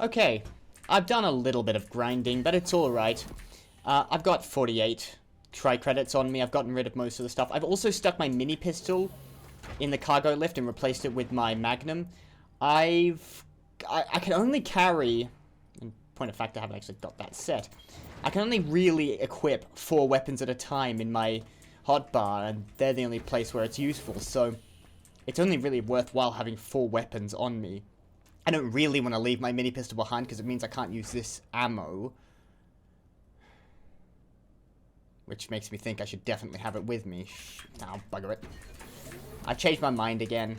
Okay, I've done a little bit of grinding, but it's alright. I've got 48 tri-credits on me. I've gotten rid of most of the stuff. I've also stuck my mini pistol in the cargo lift and replaced it with my magnum. I can only carry... In point of fact, I haven't actually got that set. I can only really equip 4 weapons at a time in my hotbar, and they're the only place where it's useful, so it's only really worthwhile having 4 weapons on me. I don't really want to leave my mini pistol behind because it means I can't use this ammo. Which makes me think I should definitely have it with me. Now, bugger it. I've changed my mind again.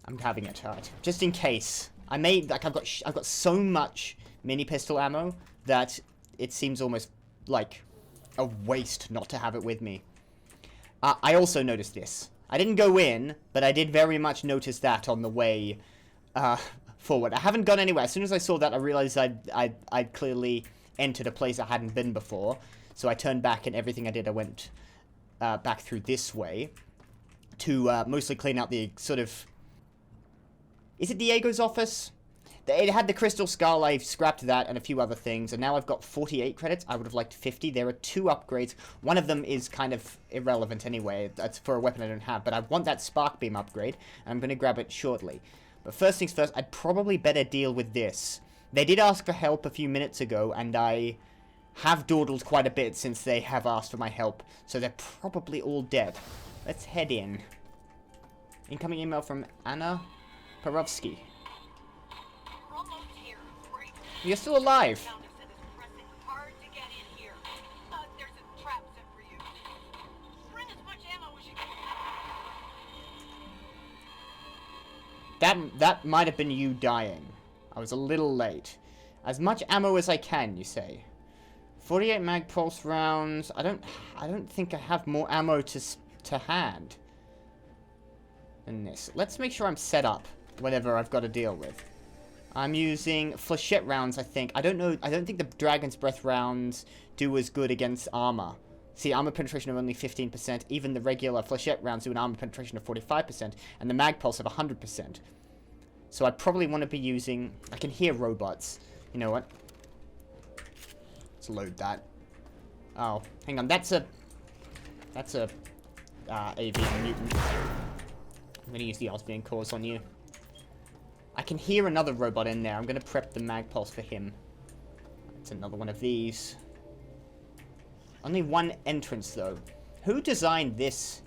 I'm having it, alright. Just in case. I've got so much mini pistol ammo that it seems almost like a waste not to have it with me. I also noticed this. I didn't go in, but I did very much notice that on the way forward. I haven't gone anywhere. As soon as I saw that, I realized I'd clearly entered a place I hadn't been before. So I turned back, and everything I did, I went back through this way to mostly clean out the sort of... Is it Diego's office? It had the crystal skull. I scrapped that and a few other things, and now I've got 48 credits. I would have liked 50. There are 2 upgrades. One of them is kind of irrelevant anyway. That's for a weapon I don't have, but I want that spark beam upgrade, and I'm going to grab it shortly. But first things first, I'd probably better deal with this. They did ask for help a few minutes ago, and I have dawdled quite a bit since they have asked for my help, so they're probably all dead. Let's head in. Incoming email from Anna Perovsky. You're still alive. That might have been you dying. I was a little late. As much ammo as I can, you say. 48 mag pulse rounds. I don't think I have more ammo to hand than this. Let's make sure I'm set up whatever I've got to deal with. I'm using flechette rounds, I think. I don't know. I don't think the Dragon's Breath rounds do as good against armor. See, armor penetration of only 15%. Even the regular flechette rounds do an armor penetration of 45%. And the mag pulse of 100%. So I probably want to be using... I can hear robots. You know what? Let's load that. Oh, hang on. That's a avian mutant. I'm going to use the Osmian cores on you. I can hear another robot in there. I'm going to prep the mag pulse for him. It's another one of these. Only one entrance, though. Who designed this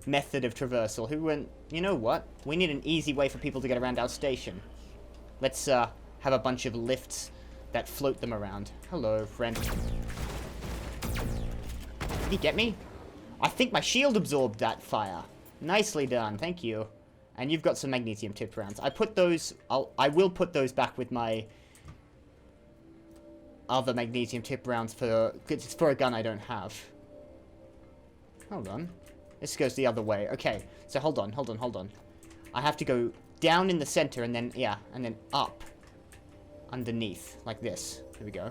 method of traversal? Who went, you know what? We need an easy way for people to get around our station. Let's have a bunch of lifts that float them around. Hello, friend. Did he get me? I think my shield absorbed that fire. Nicely done. Thank you. And you've got some magnesium tipped rounds. I put those... I will put those back with my other magnesium tipped rounds for... It's for a gun I don't have. Hold on. This goes the other way. Okay. So hold on. I have to go down in the center and then... Yeah. And then up. Underneath. Like this. Here we go.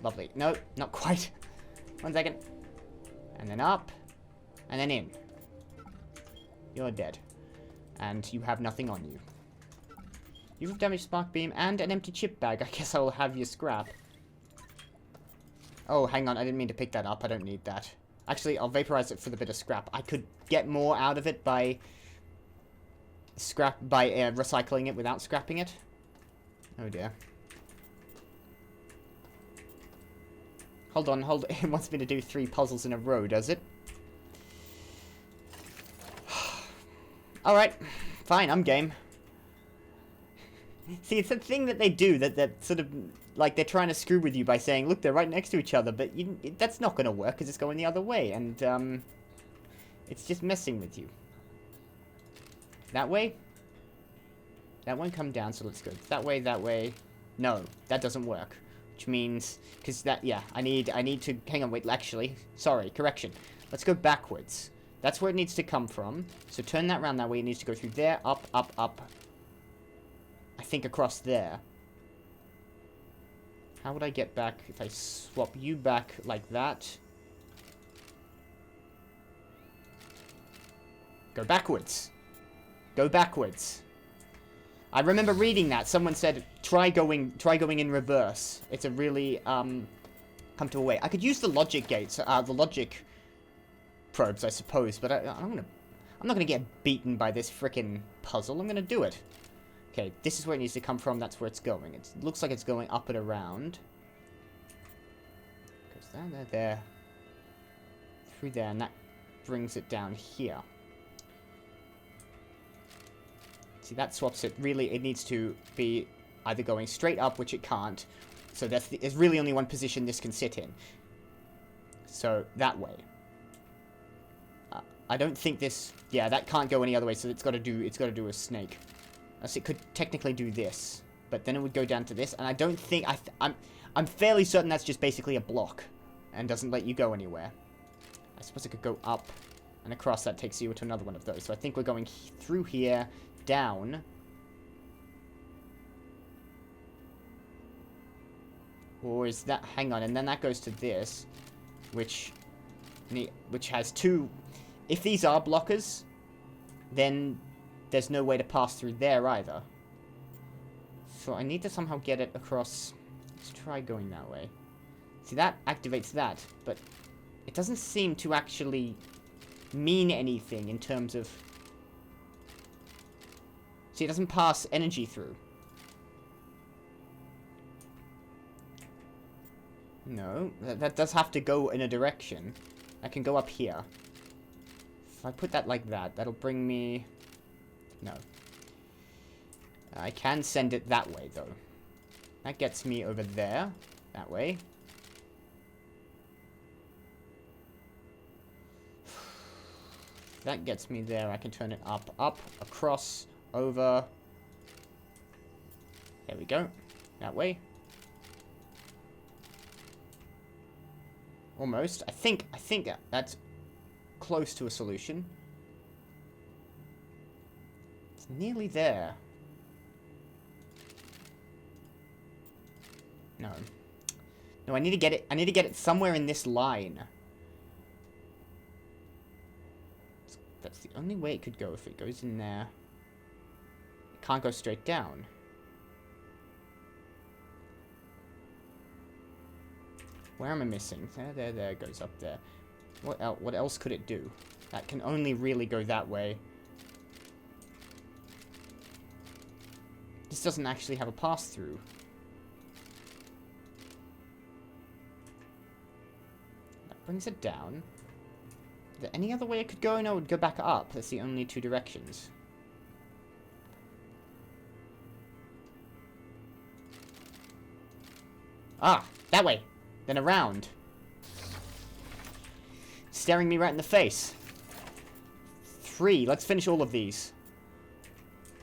Lovely. No, not quite. 1 second. And then up. And then in. You're dead. And you have nothing on you. You have damaged spark beam and an empty chip bag. I guess I will have your scrap. Oh, hang on. I didn't mean to pick that up. I don't need that. Actually, I'll vaporize it for the bit of scrap. I could get more out of it by recycling it without scrapping it. Oh dear. Hold on. It wants me to do 3 puzzles in a row, does it? Alright, fine, I'm game. See, it's a thing that they do, that sort of, like, they're trying to screw with you by saying, look, they're right next to each other, but that's not going to work, because it's going the other way, and, it's just messing with you. That way? That won't come down, so let's go that way. No, that doesn't work. Which means, because that, yeah, I need to, hang on, wait, actually, sorry, correction. Let's go backwards. That's where it needs to come from. So turn that around that way. It needs to go through there, up. I think across there. How would I get back if I swap you back like that? Go backwards. I remember reading that. Someone said, try going in reverse. It's a really, comfortable way. I could use the logic gates, the logic probes, I suppose, but I'm not gonna get beaten by this frickin' puzzle. I'm gonna do it. Okay, this is where it needs to come from. That's where it's going. It looks like it's going up and around. Goes there, through there, and that brings it down here. See, that swaps it. Really, it needs to be either going straight up, which it can't. So there's really only one position this can sit in. So, that way. I don't think this... Yeah, that can't go any other way, so it's got to do a snake. So it could technically do this. But then it would go down to this, and I don't think... I'm fairly certain that's just basically a block. And doesn't let you go anywhere. I suppose it could go up and across. That takes you to another one of those. So I think we're going through here... down. Or is that... Hang on, and then that goes to this, which has two... If these are blockers, then there's no way to pass through there either. So I need to somehow get it across... Let's try going that way. See, that activates that, but it doesn't seem to actually mean anything in terms of... See, it doesn't pass energy through. No, that does have to go in a direction. I can go up here. If I put that like that, that'll bring me... No. I can send it that way, though. That gets me over there. That way. That gets me there. I can turn it up, across... over. There we go. That way. Almost. I think that's close to a solution. It's nearly there. No. No, I need to get it somewhere in this line. That's the only way it could go if it goes in there. Can't go straight down. Where am I missing? There, it goes up there. What else could it do? That can only really go that way. This doesn't actually have a pass-through. That brings it down. Is there any other way it could go? No, it would go back up. That's the only two directions. Ah, that way. Then around. Staring me right in the face. 3. Let's finish all of these.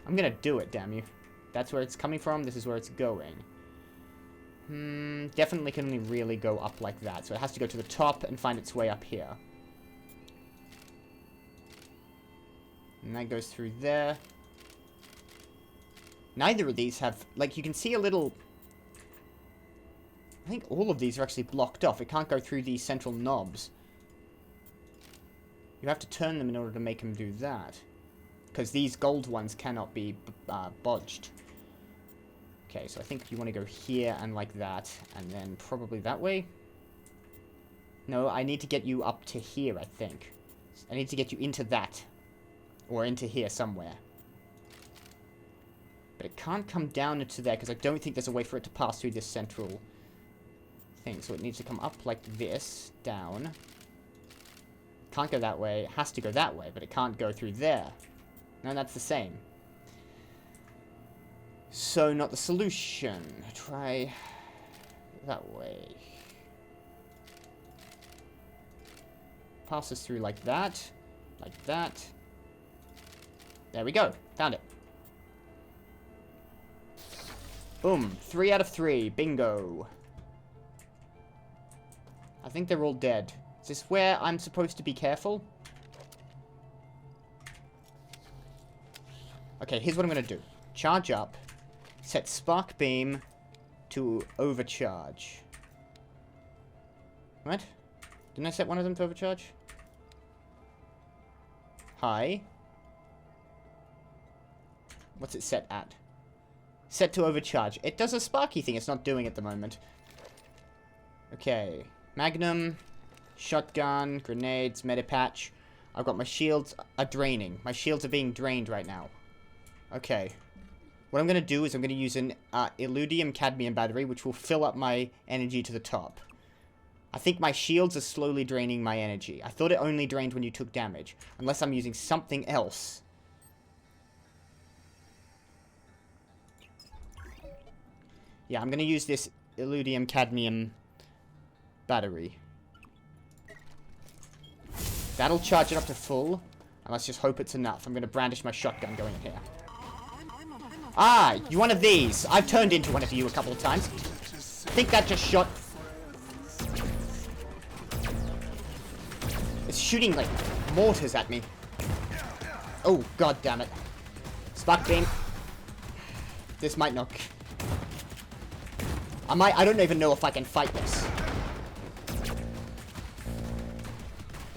I'm gonna do it, damn you. That's where it's coming from. This is where it's going. Definitely can only really go up like that. So it has to go to the top and find its way up here. And that goes through there. Neither of these have... Like, you can see a little... I think all of these are actually blocked off. It can't go through these central knobs. You have to turn them in order to make them do that. Because these gold ones cannot be bodged. Okay, so I think you want to go here and like that. And then probably that way. No, I need to get you up to here, I think. I need to get you into that. Or into here somewhere. But it can't come down into there because I don't think there's a way for it to pass through this central... thing, so it needs to come up like this, down. Can't go that way. It has to go that way, but it can't go through there. No, that's the same. So, not the solution. Try that way. Passes through like that. Like that. There we go. Found it. Boom. 3 out of 3. Bingo. I think they're all dead. Is this where I'm supposed to be careful? Okay, here's what I'm going to do. Charge up. Set Spark Beam to overcharge. What? Didn't I set one of them to overcharge? High. What's it set at? Set to overcharge. It does a sparky thing. It's not doing at the moment. Okay. Magnum. Shotgun. Grenades. Medipatch. I've got my shields are draining. My shields are being drained right now. Okay. What I'm going to do is I'm going to use an Illudium Cadmium battery, which will fill up my energy to the top. I think my shields are slowly draining my energy. I thought it only drained when you took damage. Unless I'm using something else. Yeah, I'm going to use this Illudium Cadmium battery. That'll charge it up to full. And let's just hope it's enough. I'm going to brandish my shotgun going in here. Ah, you one of these. I've turned into one of you a couple of times. I think that just shot... It's shooting, like, mortars at me. Oh, god damn it. Spark beam. This might not... I don't even know if I can fight this.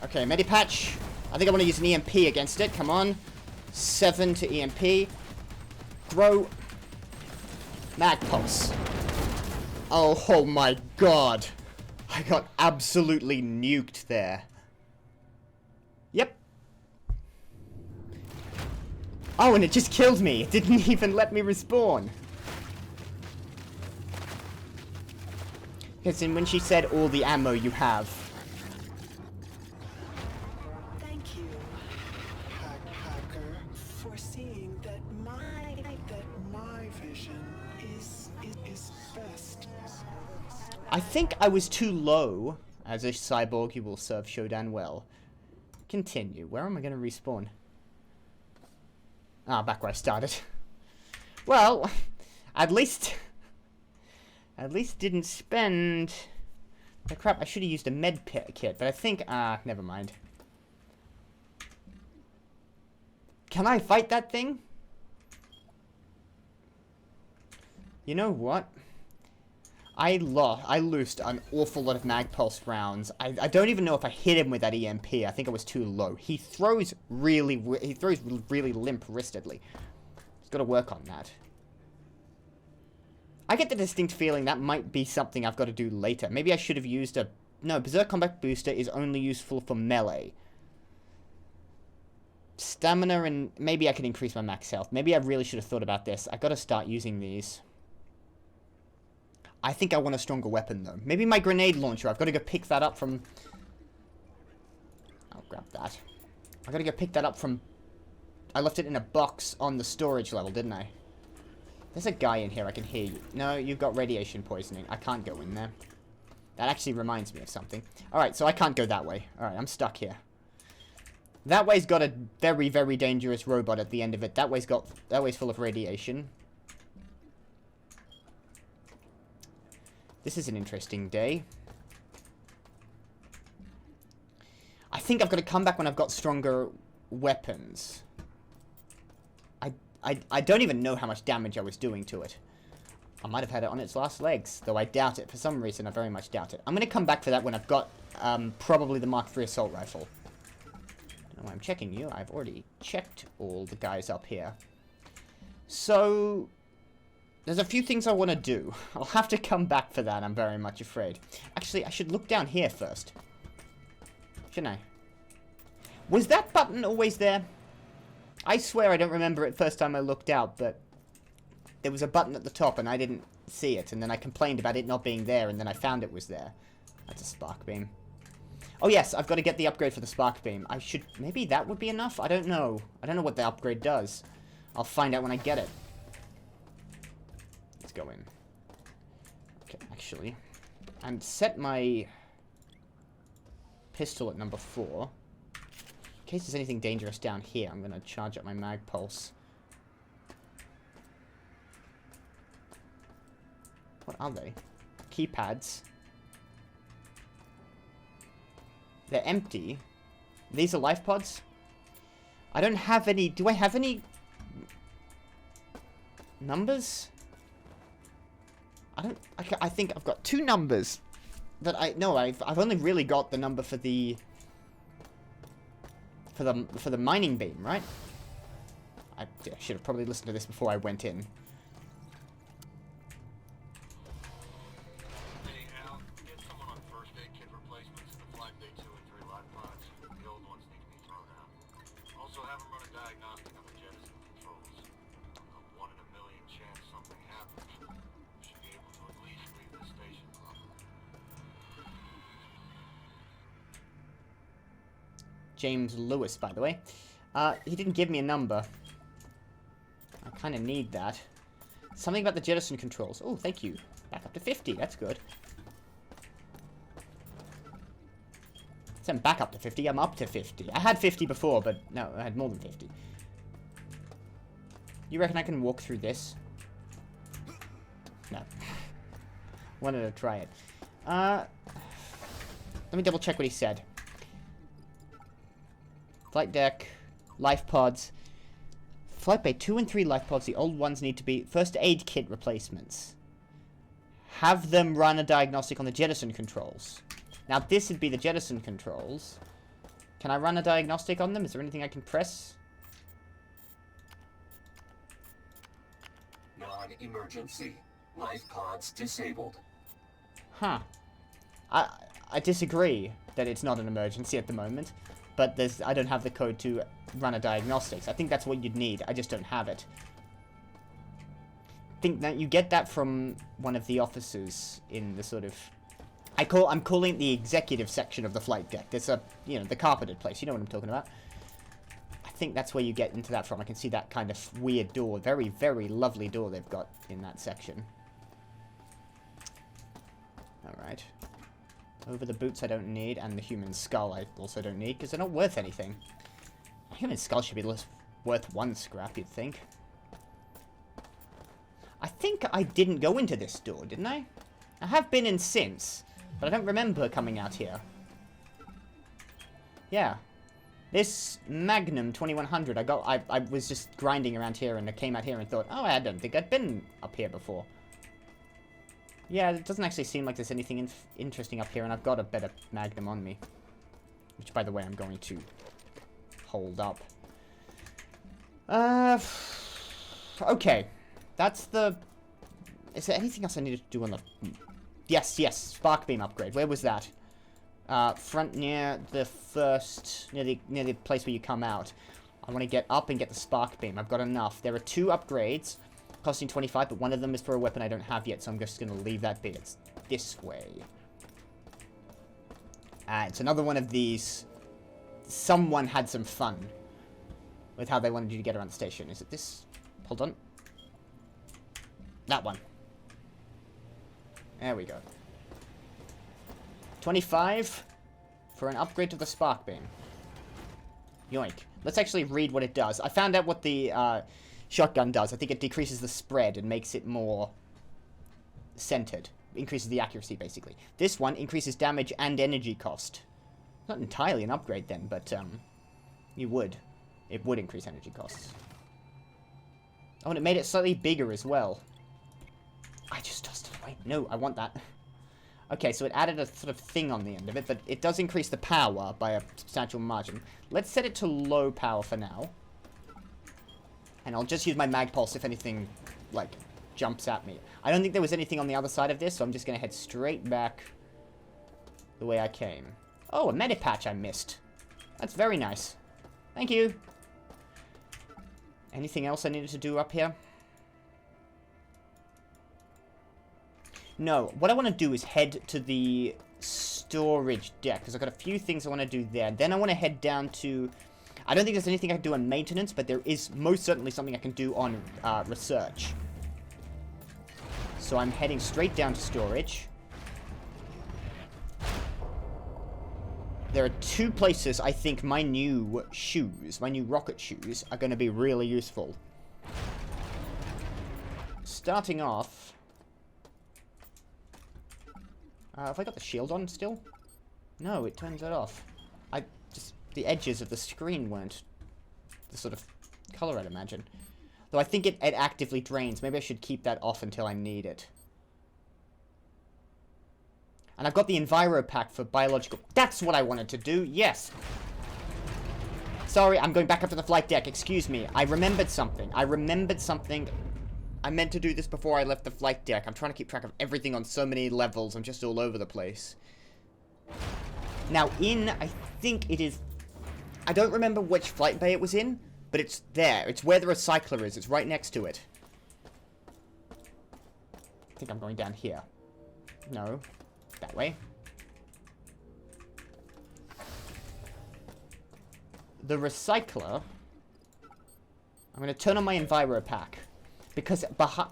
Okay, Medipatch. I think I want to use an EMP against it. Come on. 7 to EMP. Throw. Mag Pulse. Oh my god. I got absolutely nuked there. Yep. Oh, and it just killed me. It didn't even let me respawn. Because when she said all the ammo you have. Thank you, Hacker, for seeing that my vision is best. I think I was too low. As a cyborg, you will serve Shodan well. Continue. Where am I going to respawn? Ah, back where I started. Well, at least didn't spend... Oh, crap, I should have used a med kit, but I think... never mind. Can I fight that thing? You know what? I loosed an awful lot of mag pulse rounds. I don't even know if I hit him with that EMP. I think I was too low. He throws really limp-wristedly. He's got to work on that. I get the distinct feeling that might be something I've got to do later. Maybe I should have used a... No, Berserk Combat Booster is only useful for melee. Stamina and... Maybe I can increase my max health. Maybe I really should have thought about this. I got to start using these. I think I want a stronger weapon, though. Maybe my grenade launcher. I've got to go pick that up from... I'll grab that. I've got to go pick that up from... I left it in a box on the storage level, didn't I? There's a guy in here, I can hear you. No, you've got radiation poisoning. I can't go in there. That actually reminds me of something. Alright, so I can't go that way. Alright, I'm stuck here. That way's got a very, very dangerous robot at the end of it. That way's full of radiation. This is an interesting day. I think I've got to come back when I've got stronger weapons. I don't even know how much damage I was doing to it. I might have had it on its last legs, though I doubt it. For some reason, I very much doubt it. I'm going to come back for that when I've got probably the Mark III assault rifle. I don't know why I'm checking you. I've already checked all the guys up here. So, there's a few things I want to do. I'll have to come back for that, I'm very much afraid. Actually, I should look down here first. Shouldn't I? Was that button always there? I swear I don't remember it first time I looked out, but there was a button at the top and I didn't see it, and then I complained about it not being there, and then I found it was there. That's a spark beam. Oh yes, I've got to get the upgrade for the spark beam. I should... Maybe that would be enough? I don't know. I don't know what the upgrade does. I'll find out when I get it. Let's go in. Okay, actually. And set my pistol at number 4. In case there's anything dangerous down here, I'm going to charge up my mag pulse. What are they? Keypads. They're empty. These are life pods? I don't have any... Do I have any... numbers? I think I've got 2 numbers. That no, I've only really got the number for the... For the mining beam, right? I should have probably listened to this before I went in. James Lewis, by the way. He didn't give me a number. I kind of need that. Something about the jettison controls. Oh, thank you. Back up to 50. That's good. So I'm back up to 50. I'm up to 50. I had 50 before, but no, I had more than 50. You reckon I can walk through this? No. Wanted to try it. Let me double check what he said. Flight deck, life pods. Flight bay 2 and 3 life pods. The old ones need to be first aid kit replacements. Have them run a diagnostic on the jettison controls. Now this would be the jettison controls. Can I run a diagnostic on them? Is there anything I can press? Non-emergency. Life pods disabled. Huh. I disagree that it's not an emergency at the moment, but I don't have the code to run a diagnostics. I think that's what you'd need. I just don't have it. I think that you get that from one of the officers in the sort of... I'm calling it the executive section of the flight deck. There's a, you know, the carpeted place. You know what I'm talking about. I think that's where you get into that from. I can see that kind of weird door. Very, very lovely door they've got in that section. Alright. Over the boots I don't need, and the human skull I also don't need, because they're not worth anything. A human skull should be worth 1 scrap, you'd think. I think I didn't go into this door, didn't I? I have been in since, but I don't remember coming out here. Yeah. This Magnum 2100, I was just grinding around here, and I came out here and thought, oh, I don't think I'd been up here before. Yeah, it doesn't actually seem like there's anything interesting up here, and I've got a better Magnum on me. Which, by the way, I'm going to hold up. Okay. That's the... Is there anything else I need to do on the... Yes, spark beam upgrade. Where was that? Front near the first... Near the place where you come out. I want to get up and get the spark beam. I've got enough. There are 2 upgrades. Costing 25, but one of them is for a weapon I don't have yet, so I'm just going to leave that bit. It's this way. It's another one of these. Someone had some fun with how they wanted you to get around the station. Is it this? Hold on. That one. There we go. 25 for an upgrade to the spark beam. Yoink. Let's actually read what it does. I found out what the... shotgun does. I think it decreases the spread and makes it more centered. Increases the accuracy, basically. This one increases damage and energy cost. Not entirely an upgrade then, but it would increase energy costs. Oh, and it made it slightly bigger as well. I just tossed it away. No, I want that. Okay, so it added a sort of thing on the end of it, but it does increase the power by a substantial margin. Let's set it to low power for now. And I'll just use my mag pulse if anything, like, jumps at me. I don't think there was anything on the other side of this, so I'm just going to head straight back the way I came. Oh, a medipatch I missed. That's very nice. Thank you. Anything else I needed to do up here? No, what I want to do is head to the storage deck, because I've got a few things I want to do there. Then I want to head down to... I don't think there's anything I can do on maintenance, but there is most certainly something I can do on research. So I'm heading straight down to storage. There are 2 places I think my new shoes, my new rocket shoes, are going to be really useful. Starting off... have I got the shield on still? No, it turns it off. The edges of the screen weren't the sort of color I'd imagine. Though I think it actively drains. Maybe I should keep that off until I need it. And I've got the Enviro pack for biological... That's what I wanted to do, yes! Sorry, I'm going back up to the flight deck. Excuse me. I remembered something. I meant to do this before I left the flight deck. I'm trying to keep track of everything on so many levels. I'm just all over the place. Now, I think it is... I don't remember which flight bay it was in, but it's there. It's where the recycler is. It's right next to it. I think I'm going down here. No. That way. the recycler, I'm going to turn on my Enviro pack. Because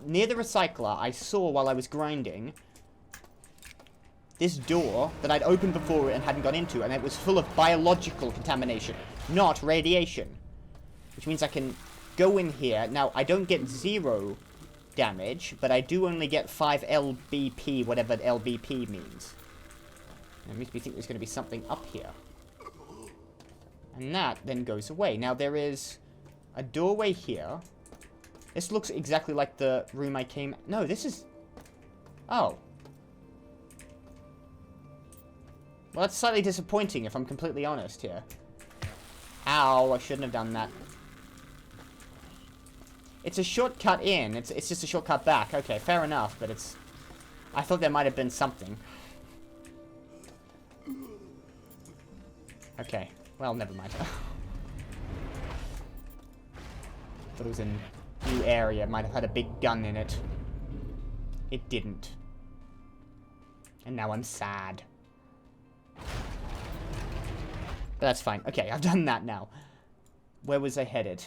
near the recycler, I saw while I was grinding this door that I'd opened before and hadn't got into, and it was full of biological contamination, not radiation. Which means I can go in here. Now, I don't get 0 damage, but I do only get 5 LBP, whatever LBP means. And it makes me think there's going to be something up here. And that then goes away. Now, there is a doorway here. This looks exactly like the room I came... No, this is... Oh. Well, that's slightly disappointing, if I'm completely honest here. Ow, I shouldn't have done that. It's a shortcut in. It's just a shortcut back. Okay, fair enough, but it's... I thought there might have been something. Okay, well, never mind. Thought it was a new area. It might have had a big gun in it. It didn't. And now I'm sad. But that's fine. Okay, I've done that now. Where was I headed?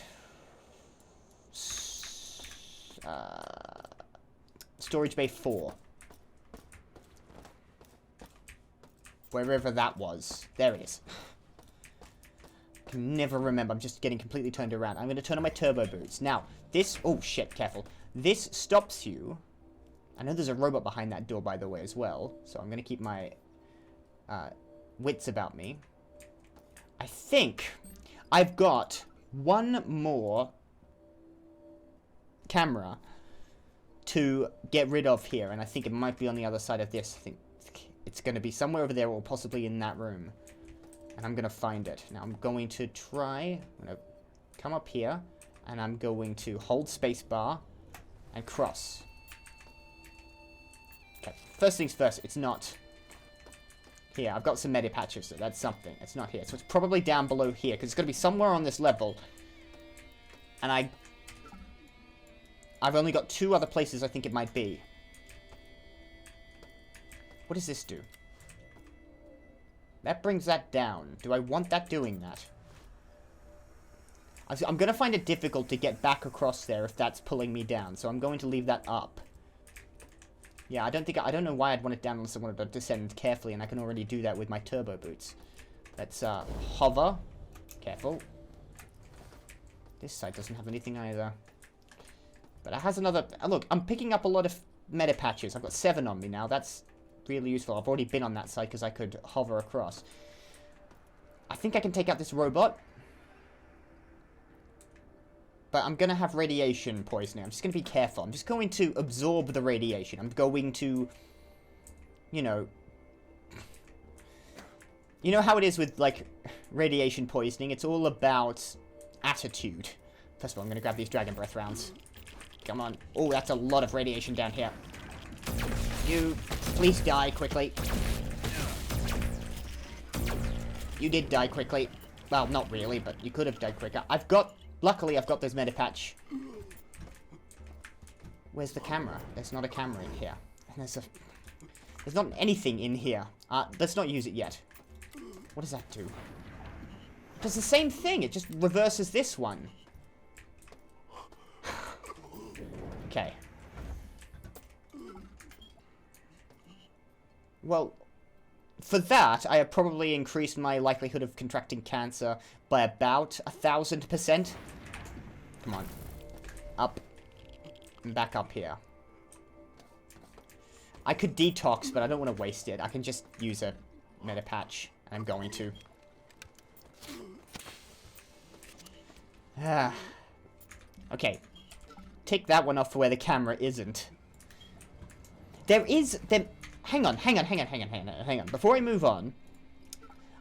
Storage Bay 4. Wherever that was. There it is. I can never remember. I'm just getting completely turned around. I'm going to turn on my turbo boots. Now, this... Oh, shit. Careful. This stops you. I know there's a robot behind that door, by the way, as well. So I'm going to keep my wits about me. I think I've got one more camera to get rid of here. And I think it might be on the other side of this. I think it's going to be somewhere over there or possibly in that room. And I'm going to find it. Now, I'm going to try... I'm going to come up here. And I'm going to hold spacebar and cross. Okay, first things first, it's not here. I've got some medi patches, so that's something. It's not here. So it's probably down below here, because it's going to be somewhere on this level. And I've only got 2 other places I think it might be. What does this do? That brings that down. Do I want that doing that? I'm going to find it difficult to get back across there if that's pulling me down, so I'm going to leave that up. Yeah, I don't know why I'd want it down unless I wanted to descend carefully, and I can already do that with my turbo boots. Let's hover. Careful. This side doesn't have anything either. But it has another... Look, I'm picking up a lot of meta patches. I've got 7 on me now. That's really useful. I've already been on that side because I could hover across. I think I can take out this robot. But I'm going to have radiation poisoning. I'm just going to be careful. I'm just going to absorb the radiation. I'm going to, you know how it is with, like, radiation poisoning? It's all about attitude. First of all, I'm going to grab these Dragon Breath rounds. Come on. Oh, that's a lot of radiation down here. You, please die quickly. You did die quickly. Well, not really, but you could have died quicker. Luckily, I've got this medipatch. Where's the camera? There's not a camera in here. And there's not anything in here. Let's not use it yet. What does that do? It does the same thing. It just reverses this one. Okay. Well, for that, I have probably increased my likelihood of contracting cancer by about 1,000%. Come on. Up. And back up here. I could detox, but I don't want to waste it. I can just use a meta patch, and I'm going to. Okay. Take that one off for where the camera isn't. Hang on. Before I move on,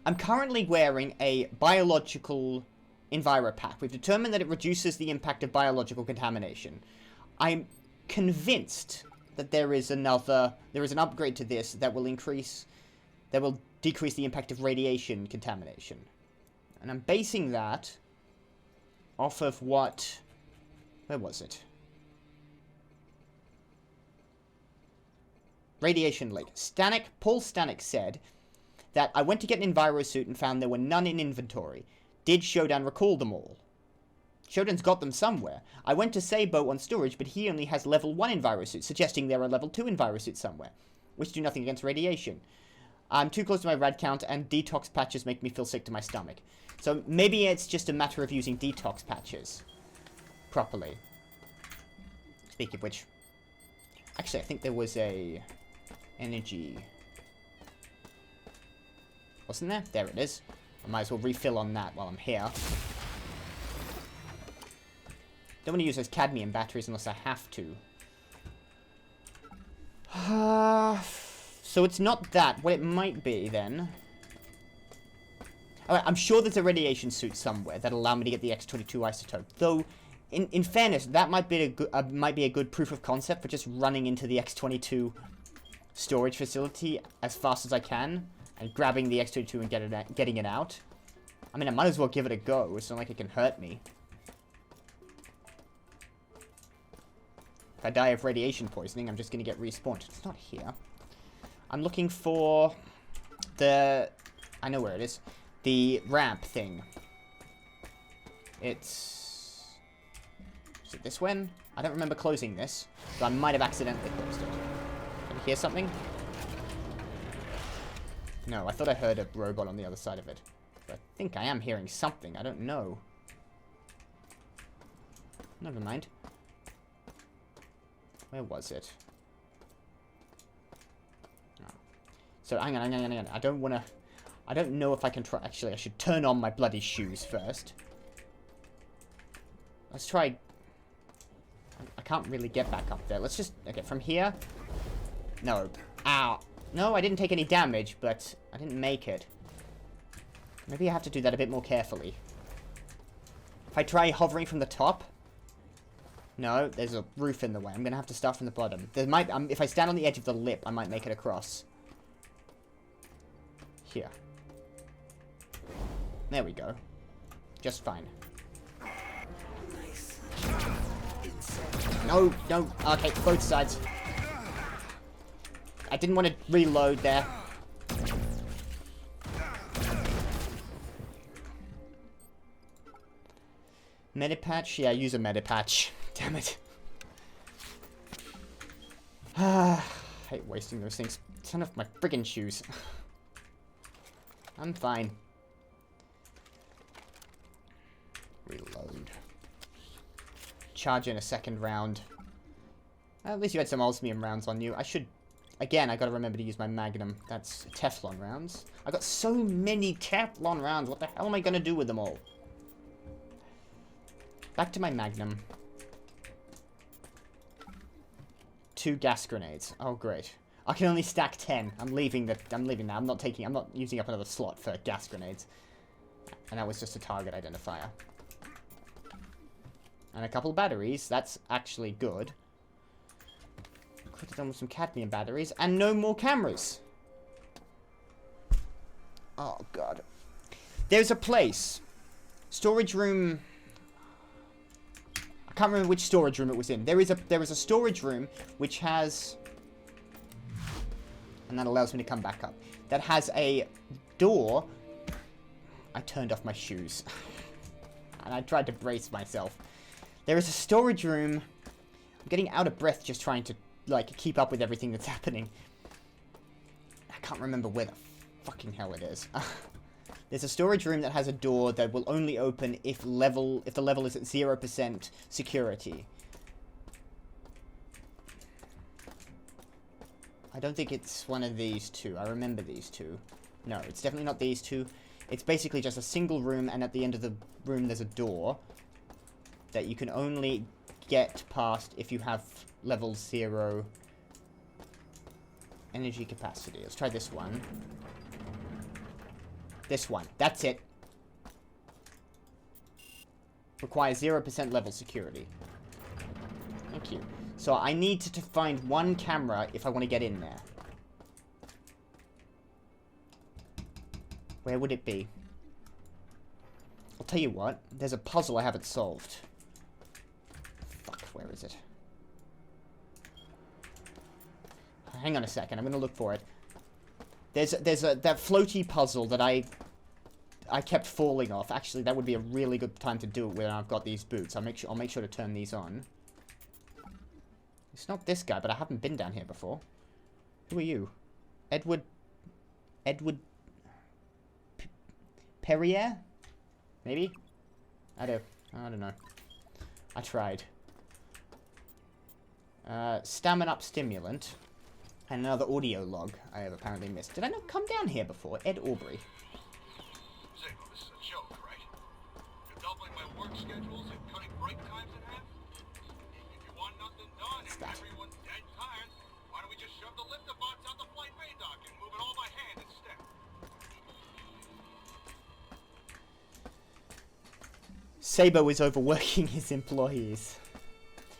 I'm currently wearing a biological Enviro pack. We've determined that it reduces the impact of biological contamination. I'm convinced that there is an upgrade to this that will decrease the impact of radiation contamination. And I'm basing that off of where was it? Radiation leak. Paul Stanek said that I went to get an Enviro suit and found there were none in inventory. Did Shodan recall them all? Shodan's got them somewhere. I went to Sabo on storage, but he only has level 1 envirosuits, suggesting there are level 2 envirosuits somewhere, which do nothing against radiation. I'm too close to my rad count, and detox patches make me feel sick to my stomach. So maybe it's just a matter of using detox patches properly. Speaking of which, actually, I think there was a energy. Wasn't there? There it is. I might as well refill on that while I'm here. Don't want to use those cadmium batteries unless I have to. So it's not that. What it might be, then... Alright, I'm sure there's a radiation suit somewhere that'll allow me to get the X-22 isotope. Though, in fairness, that might be a good proof of concept for just running into the X-22 storage facility as fast as I can and grabbing the X-22 and getting it out. I mean, I might as well give it a go. It's not like it can hurt me. If I die of radiation poisoning, I'm just going to get respawned. It's not here. I'm looking for the... I know where it is. The ramp thing. It's... Is it this one? I don't remember closing this, but I might have accidentally closed it. Can you hear something? No, I thought I heard a robot on the other side of it. But I think I am hearing something. I don't know. Never mind. Where was it? Oh. So, hang on. I don't want to... I don't know if I can try... Actually, I should turn on my bloody shoes first. Let's try... I can't really get back up there. Let's just... Okay, from here... No. Ow. No, I didn't take any damage, but I didn't make it. Maybe I have to do that a bit more carefully. If I try hovering from the top... No, there's a roof in the way. I'm going to have to start from the bottom. There might... if I stand on the edge of the lip, I might make it across. Here. There we go. Just fine. Nice. No. Okay, both sides. I didn't want to reload there. Medipatch? Yeah, use a Medipatch. Damn it. I hate wasting those things. Turn off my friggin' shoes. I'm fine. Reload. Charge in a second round. At least you had some osmium rounds on you. I should... Again, I gotta remember to use my Magnum. That's Teflon rounds. I got so many Teflon rounds. What the hell am I gonna do with them all? Back to my Magnum. 2 gas grenades. Oh, great. I can only stack 10. I'm leaving now. I'm not using up another slot for gas grenades. And that was just a target identifier. And a couple of batteries. That's actually good. Could have done with some cadmium batteries. And no more cameras. Oh, God. There's a place. Storage room... I can't remember which storage room it was in. There is a storage room which has... And that allows me to come back up. That has a door... I turned off my shoes. And I tried to brace myself. There is a storage room... I'm getting out of breath just trying to, like, keep up with everything that's happening. I can't remember where the fucking hell it is. There's a storage room that has a door that will only open if the level is at 0% security. I don't think it's one of these two. I remember these two. No, it's definitely not these two. It's basically just a single room, and at the end of the room there's a door that you can only get past if you have level 0 energy capacity. Let's try this one. This one. That's it. Requires 0% level security. Thank you. So I need to find one camera if I want to get in there. Where would it be? I'll tell you what. There's a puzzle I haven't solved. Fuck, where is it? Hang on a second. I'm going to look for it. There's that floaty puzzle that I I kept falling off. Actually, that would be a really good time to do it when I've got these boots. I'll make sure to turn these on. It's not this guy, but I haven't been down here before. Who are you? Edward Perrier? Maybe? I don't know. I tried. Stamina up stimulant. And another audio log I have apparently missed. Did I not come down here before? Ed Aubrey. Ziggle, this is a joke, right? You're doubling my work schedules and cutting break times in half? If you want nothing done and everyone's dead tired, why don't we just shove the lifter bots out the flight bay dock and move it all by hand instead? Sabo is overworking his employees.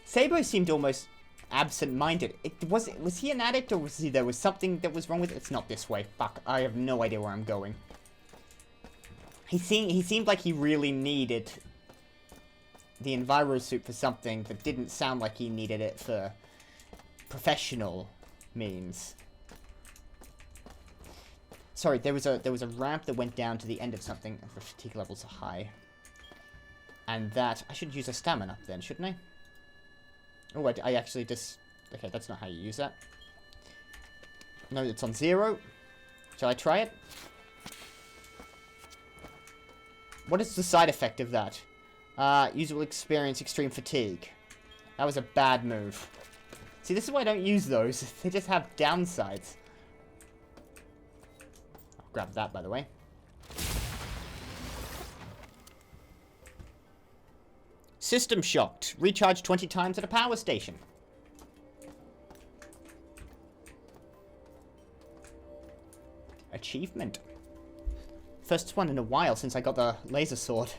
Sabo seemed almost absent-minded. Was he an addict, or there was something that was wrong with it? It's not this way. Fuck, I have no idea where I'm going. He seemed like he really needed the Enviro suit for something that didn't sound like he needed it for professional means. Sorry, there was a ramp that went down to the end of something. The fatigue levels are high. And that... I should use a stamina up then, shouldn't I? Oh, I actually just... Okay, that's not how you use that. No, it's on 0. Shall I try it? What is the side effect of that? User will experience extreme fatigue. That was a bad move. See, this is why I don't use those. They just have downsides. I'll grab that, by the way. System shocked. Recharge 20 times at a power station. Achievement. First one in a while since I got the laser sword.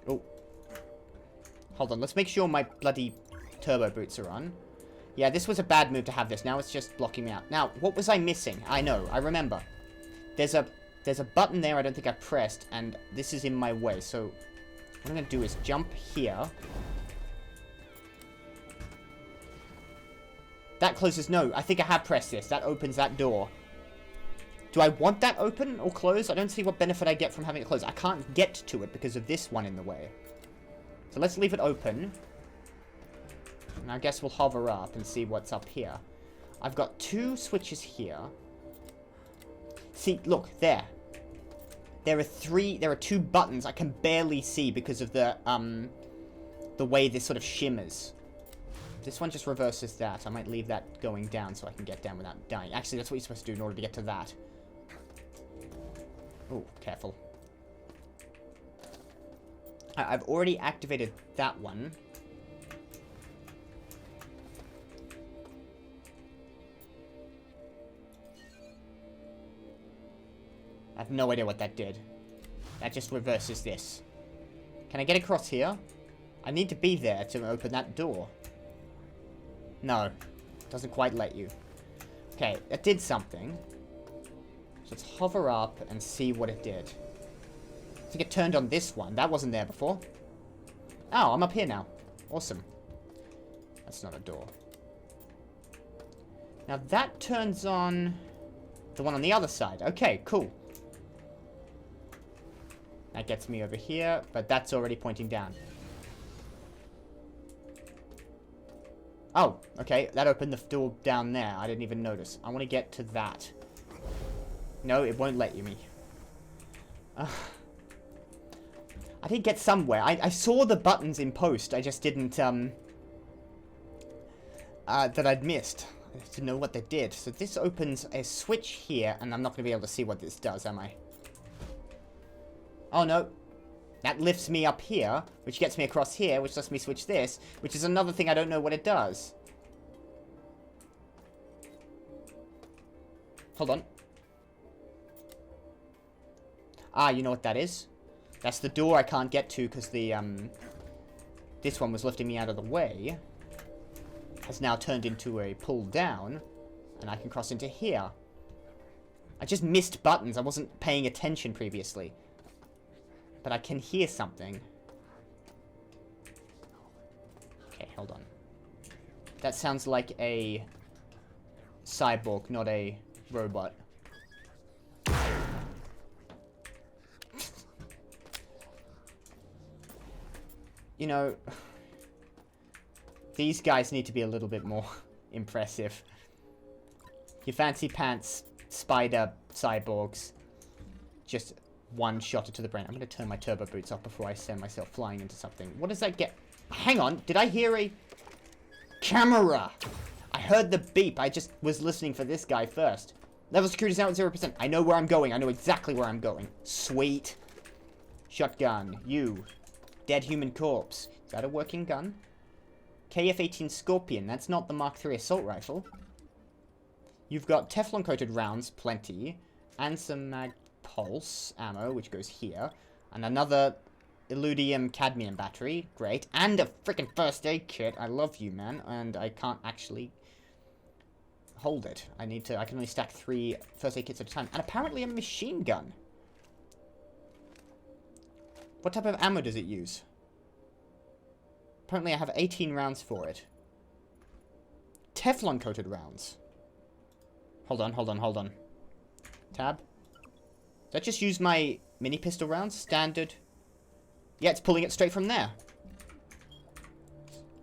Oh. Hold on, let's make sure my bloody turbo boots are on. Yeah, this was a bad move to have this. Now it's just blocking me out. Now, what was I missing? I know, I remember. There's a button there I don't think I pressed, and this is in my way, so what I'm going to do is jump here. That closes... No, I think I have pressed this. That opens that door. Do I want that open or closed? I don't see what benefit I get from having it closed. I can't get to it because of this one in the way. So let's leave it open. And I guess we'll hover up and see what's up here. I've got 2 switches here. See, look, there. There are 2 buttons I can barely see because of the way this sort of shimmers. This one just reverses that. I might leave that going down so I can get down without dying. Actually, that's what you're supposed to do in order to get to that. Oh, careful. I've already activated that one. I have no idea what that did. That just reverses this. Can I get across here? I need to be there to open that door. No. Doesn't quite let you. Okay, that did something. So let's hover up and see what it did. I think it turned on this one. That wasn't there before. Oh, I'm up here now. Awesome. That's not a door. Now that turns on the one on the other side. Okay, cool. That gets me over here, but that's already pointing down. Oh, okay. That opened the door down there. I didn't even notice. I want to get to that. No, it won't let you me. I did get somewhere. I saw the buttons in post. I just didn't, that I'd missed. I didn't know what they did. So this opens a switch here, and I'm not going to be able to see what this does, am I? Oh, no. That lifts me up here, which gets me across here, which lets me switch this, which is another thing I don't know what it does. Hold on. Ah, you know what that is? That's the door I can't get to because the, this one was lifting me out of the way. Has now turned into a pull down, and I can cross into here. I just missed buttons. I wasn't paying attention previously. But I can hear something. Okay, hold on. That sounds like a cyborg, not a robot. you know, these guys need to be a little bit more impressive. Your fancy pants spider cyborgs just one-shot it to the brain. I'm going to turn my turbo boots off before I send myself flying into something. What does that get? Hang on, did I hear a camera? I heard the beep. I just was listening for this guy first. Level security's now at 0%. I know where I'm going. I know exactly where I'm going. Sweet. Shotgun. You. Dead human corpse. Is that a working gun? KF-18 Scorpion. That's not the Mark III assault rifle. You've got Teflon-coated rounds, plenty. And some mag pulse ammo, which goes here. And another Illudium cadmium battery. Great. And a freaking first aid kit. I love you, man. And I can't actually hold it. I can only stack 3 first aid kits at a time. And apparently a machine gun. What type of ammo does it use? Apparently I have 18 rounds for it. Teflon coated rounds. Hold on. Tab. Did I just use my mini pistol rounds? Standard. Yeah, it's pulling it straight from there.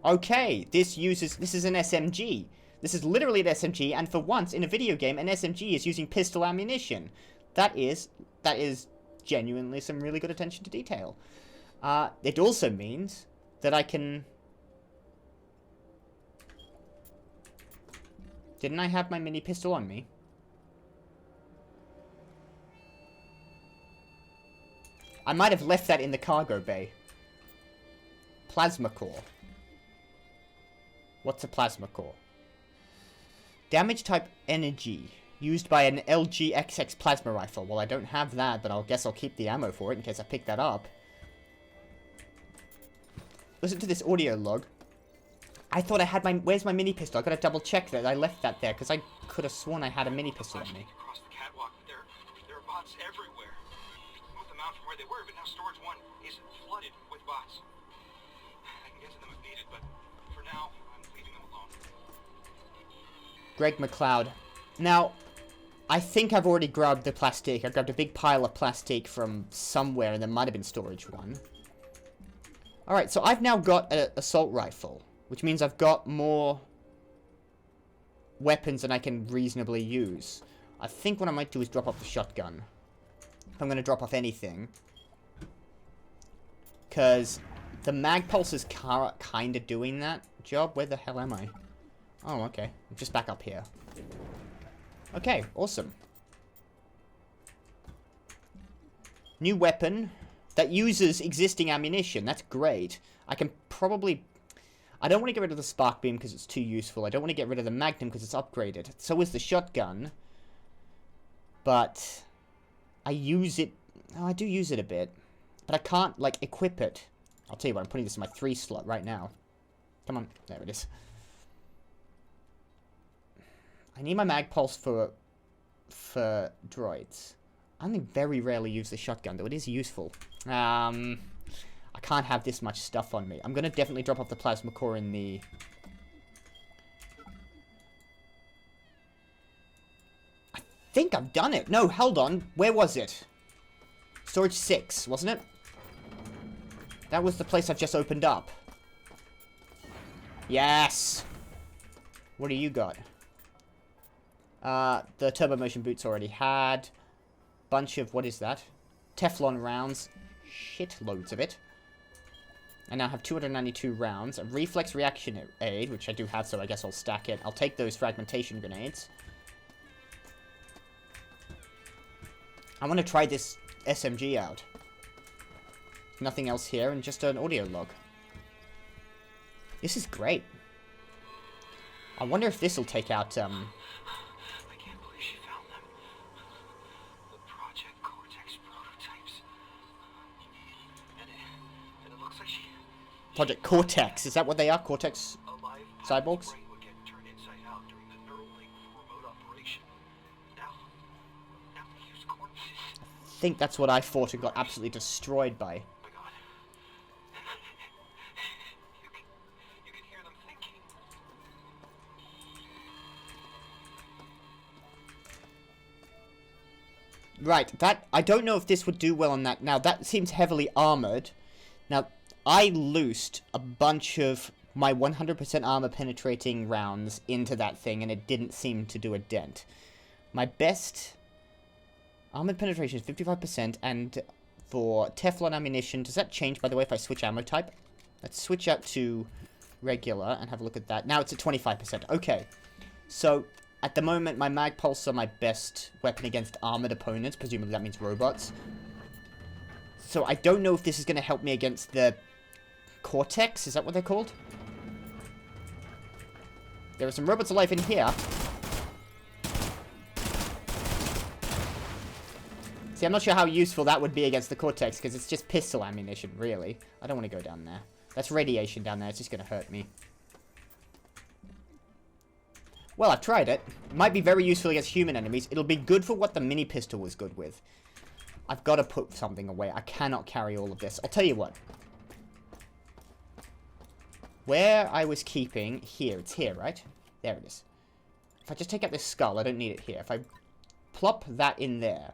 Okay, this is an SMG. This is literally an SMG, and for once in a video game, an SMG is using pistol ammunition. That is genuinely some really good attention to detail. It also means that I can... Didn't I have my mini pistol on me? I might have left that in the cargo bay. Plasma core. What's a plasma core? Damage type energy. Used by an LGXX plasma rifle. Well, I don't have that, but I guess I'll keep the ammo for it in case I pick that up. Listen to this audio log. I thought I had my... Where's my mini pistol? I gotta double check that I left that there, because I could have sworn I had a mini pistol on me. Across the catwalk, but there are bots everywhere. Moved them out from where they were, but now storage 1 is flooded with bots. I can get to them if needed, but for now, I'm leaving them alone. Greg McLeod. Now, I think I've already grabbed the plastic. I grabbed a big pile of plastic from somewhere, and there might have been storage 1. Alright, so I've now got an assault rifle, which means I've got more weapons than I can reasonably use. I think what I might do is drop off the shotgun. If I'm going to drop off anything. Because the mag pulse is kind of doing that job. Where the hell am I? Oh, okay. I'm just back up here. Okay, awesome. New weapon that uses existing ammunition. That's great. I can probably... I don't want to get rid of the spark beam because it's too useful. I don't want to get rid of the magnum because it's upgraded. So is the shotgun. But I use it... Oh, I do use it a bit. But I can't, like, equip it. I'll tell you what, I'm putting this in my 3 slot right now. Come on. There it is. I need my mag pulse for droids. I only very rarely use the shotgun, though it is useful. I can't have this much stuff on me. I'm gonna definitely drop off the plasma core in the... I think I've done it. No, hold on. Where was it? Storage 6, wasn't it? That was the place I've just opened up. Yes! What do you got? The turbo motion boots already had. Bunch of, what is that? Teflon rounds. Shitloads of it. I now have 292 rounds. A reflex reaction aid, which I do have, so I guess I'll stack it. I'll take those fragmentation grenades. I want to try this SMG out. Nothing else here, and just an audio log. This is great. I wonder if this will take out, I can't believe she found them. The Project Cortex prototypes. And it looks like she... Project Cortex. Is that what they are? Cortex Cyborgs? Brain would get turned inside out during the Neuralink remote operation. Now they use corpses. I think that's what I fought and got absolutely destroyed by. Oh my god. You can hear them thinking. Right, that... I don't know if this would do well on that. Now, that seems heavily armored. Now, I loosed a bunch of my 100% armor penetrating rounds into that thing, and it didn't seem to do a dent. My best armor penetration is 55%, and for Teflon ammunition, does that change, by the way, if I switch ammo type? Let's switch out to regular and have a look at that. Now it's at 25%. Okay. So, at the moment, my mag pulse are my best weapon against armored opponents. Presumably that means robots. So, I don't know if this is going to help me against the Cortex. Is that what they're called? There are some robots alive in here. See, I'm not sure how useful that would be against the Cortex, because it's just pistol ammunition, really. I don't want to go down there. That's radiation down there. It's just going to hurt me. Well, I've tried it. It might be very useful against human enemies. It'll be good for what the mini pistol was good with. I've got to put something away. I cannot carry all of this. I'll tell you what. Where I was keeping... Here. It's here, right? There it is. If I just take out this skull, I don't need it here. If I plop that in there...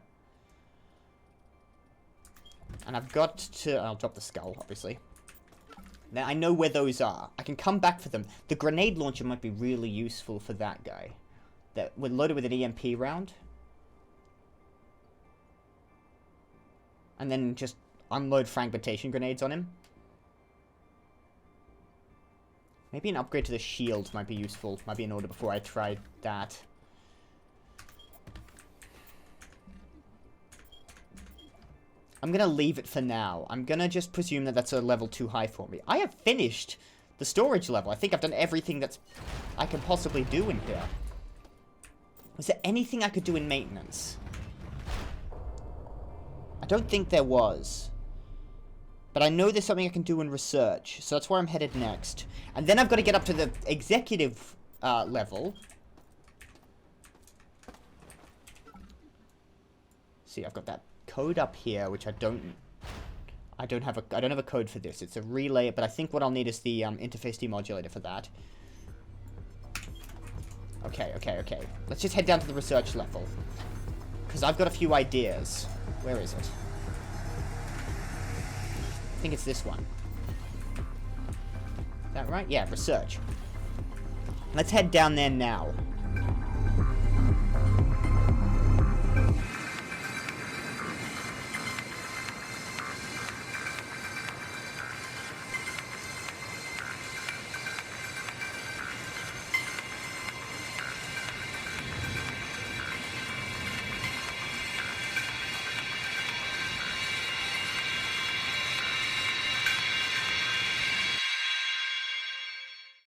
And I've got to... I'll drop the skull, obviously. Now, I know where those are. I can come back for them. The grenade launcher might be really useful for that guy. That we're loaded with an EMP round. And then just unload fragmentation grenades on him. Maybe an upgrade to the shields might be useful. Might be in order before I tried that. I'm gonna leave it for now. I'm gonna just presume that that's a level too high for me. I have finished the storage level. I think I've done everything that's I can possibly do in here. Was there anything I could do in maintenance? I don't think there was. But I know there's something I can do in research. So that's where I'm headed next. And then I've got to get up to the executive level. See, I've got that code up here, which I don't have a code for this. It's a relay, but I think what I'll need is the interface demodulator for that. Okay. Let's just head down to the research level, because I've got a few ideas. Where is it? I think it's this one. Is that right? Yeah, research. Let's head down there now.